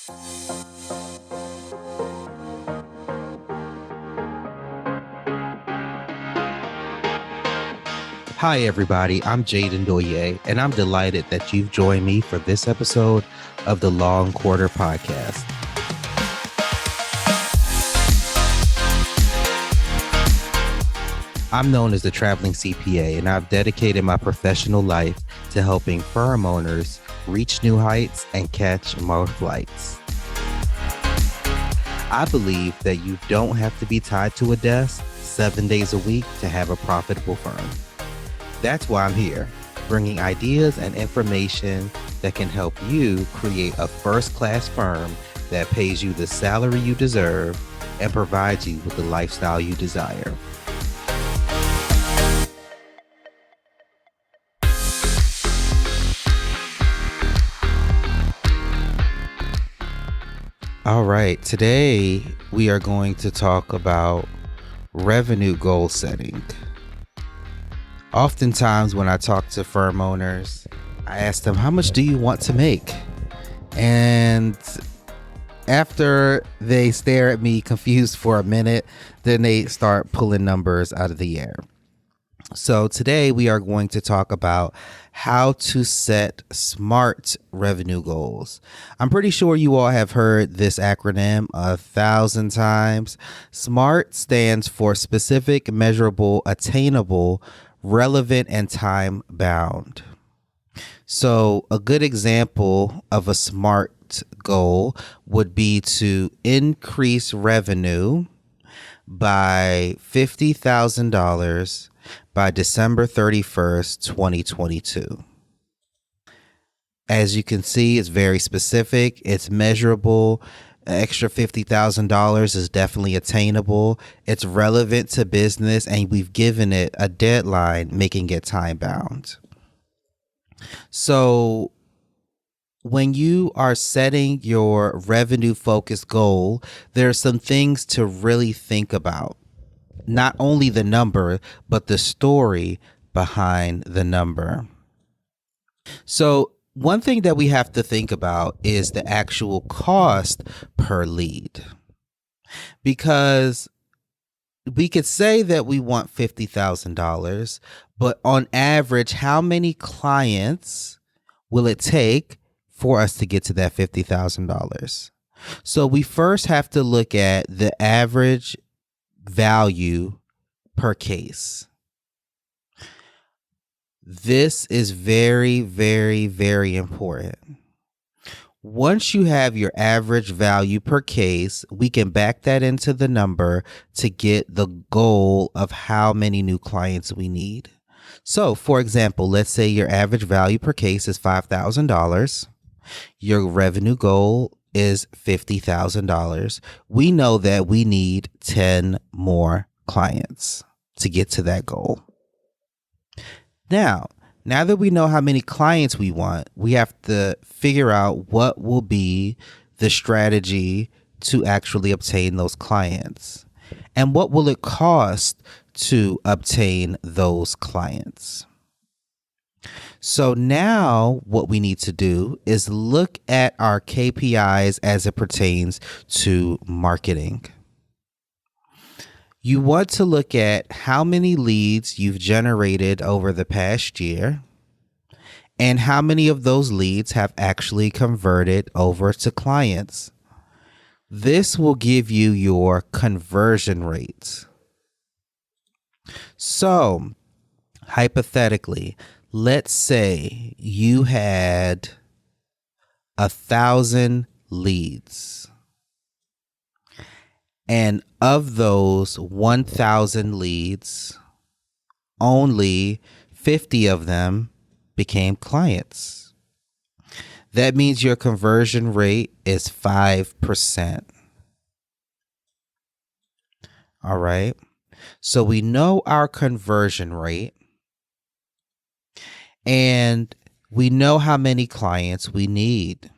Hi, everybody. I'm Jaden Doye, and I'm delighted that you've joined me for this episode of the Long Quarter Podcast. I'm known as the Traveling CPA, and I've dedicated my professional life to helping firm owners reach new heights and catch more flights. I believe that you don't have to be tied to a desk 7 days a week to have a profitable firm. That's why I'm here, bringing ideas and information that can help you create a first-class firm that pays you the salary you deserve and provides you with the lifestyle you desire. All right, today we are going to talk about revenue goal setting. Oftentimes when I talk to firm owners, I ask them, how much do you want to make? And after they stare at me confused for a minute, then they start pulling numbers out of the air. So today we are going to talk about how to set SMART revenue goals. I'm pretty sure you all have heard this acronym 1,000 times. SMART stands for specific, measurable, attainable, relevant, and time bound. So a good example of a SMART goal would be to increase revenue by $50,000 by December 31st, 2022. As you can see, it's very specific, it's measurable. An extra $50,000 is definitely attainable. It's relevant to business, and we've given it a deadline, making it time bound. So when you are setting your revenue focused goal, there are some things to really think about. Not only the number, but the story behind the number. So one thing that we have to think about is the actual cost per lead, because we could say that we want $50,000, but on average, how many clients will it take for us to get to that $50,000? So we first have to look at the average value per case. This is very, very, very important. Once you have your average value per case, we can back that into the number to get the goal of how many new clients we need. So, for example, let's say your average value per case is $5,000. Your revenue goal is $50,000. We know that we need 10 more clients to get to that goal. Now that we know how many clients we want, we have to figure out what will be the strategy to actually obtain those clients. And what will it cost to obtain those clients? So now what we need to do is look at our KPIs as it pertains to marketing. You want to look at how many leads you've generated over the past year and how many of those leads have actually converted over to clients. This will give you your conversion rates. So, hypothetically, let's say you had 1,000 leads. And of those 1,000 leads, only 50 of them became clients. That means your conversion rate is 5%. All right. So we know our conversion rate, and we know how many clients we need.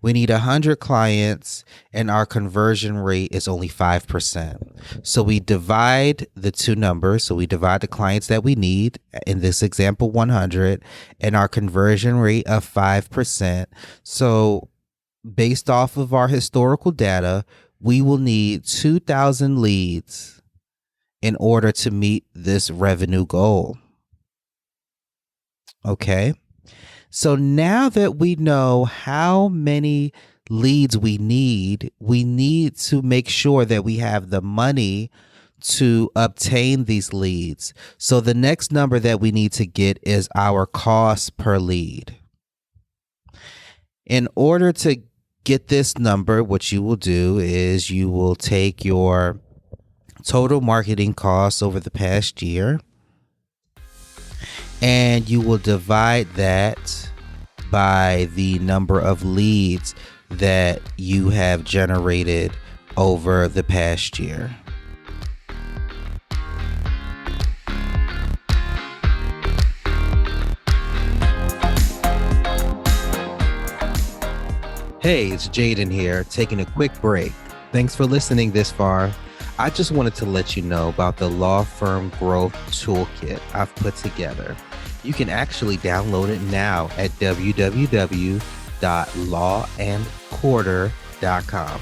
We need 100 clients and our conversion rate is only 5%. So we divide the two numbers. So we divide the clients that we need, in this example 100, and our conversion rate of 5%. So based off of our historical data, we will need 2,000 leads in order to meet this revenue goal. Okay. So now that we know how many leads we need to make sure that we have the money to obtain these leads. So the next number that we need to get is our cost per lead. In order to get this number, what you will do is you will take your total marketing costs over the past year, and you will divide that by the number of leads that you have generated over the past year. Hey, it's Jaden here, taking a quick break. Thanks for listening this far. I just wanted to let you know about the Law Firm Growth Toolkit I've put together. You can actually download it now at www.lawandquarter.com.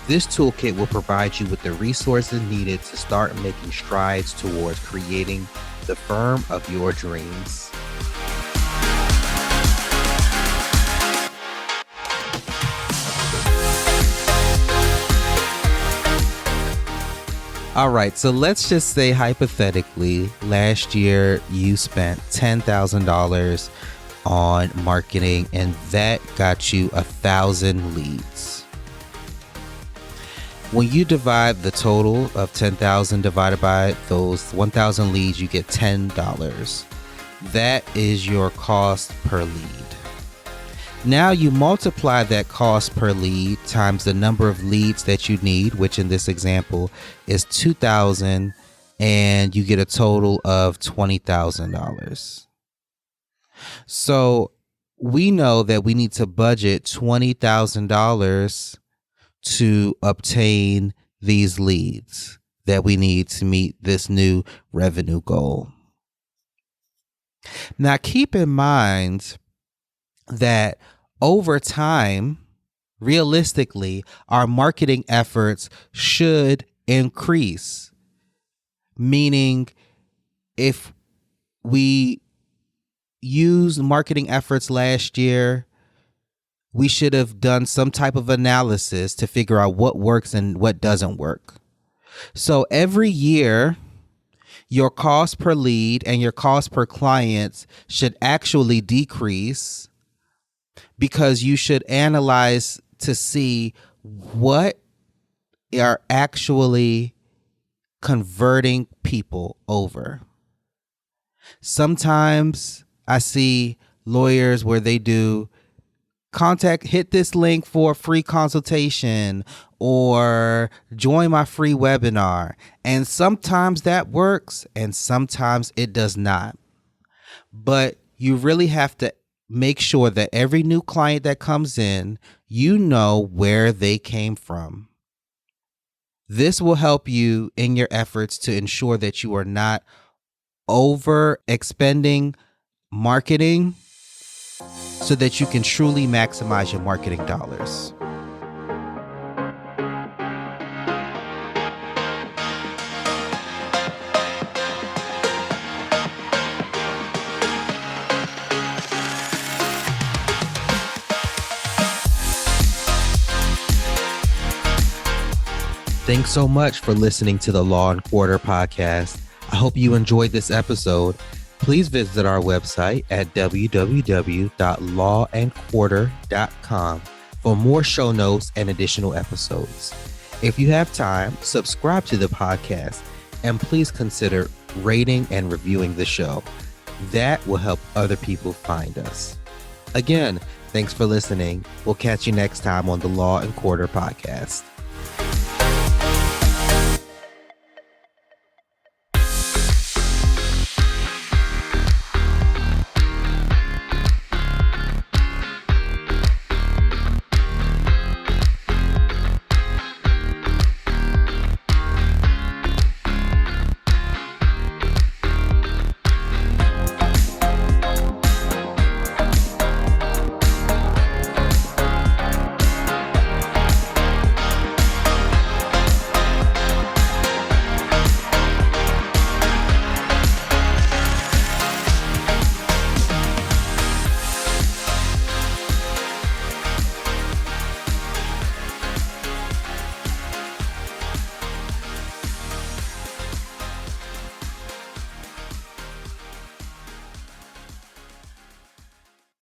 This toolkit will provide you with the resources needed to start making strides towards creating the firm of your dreams. All right, so let's just say hypothetically, last year you spent $10,000 on marketing and that got you 1,000 leads. When you divide the total of 10,000 divided by those 1,000 leads, you get $10. That is your cost per lead. Now you multiply that cost per lead times the number of leads that you need, which in this example is 2,000, and you get a total of $20,000. So we know that we need to budget $20,000 to obtain these leads that we need to meet this new revenue goal. Now keep in mind that over time, realistically, our marketing efforts should increase. Meaning, if we used marketing efforts last year, we should have done some type of analysis to figure out what works and what doesn't work. So every year, your cost per lead and your cost per client should actually decrease, because you should analyze to see what are actually converting people over. Sometimes I see lawyers where they do hit this link for a free consultation or join my free webinar. And sometimes that works and sometimes it does not. But you really have to make sure that every new client that comes in, you know where they came from. This will help you in your efforts to ensure that you are not over expending marketing so that you can truly maximize your marketing dollars. Thanks so much for listening to the Law and Quarter podcast. I hope you enjoyed this episode. Please visit our website at www.lawandquarter.com for more show notes and additional episodes. If you have time, subscribe to the podcast and please consider rating and reviewing the show. That will help other people find us. Again, thanks for listening. We'll catch you next time on the Law and Quarter podcast.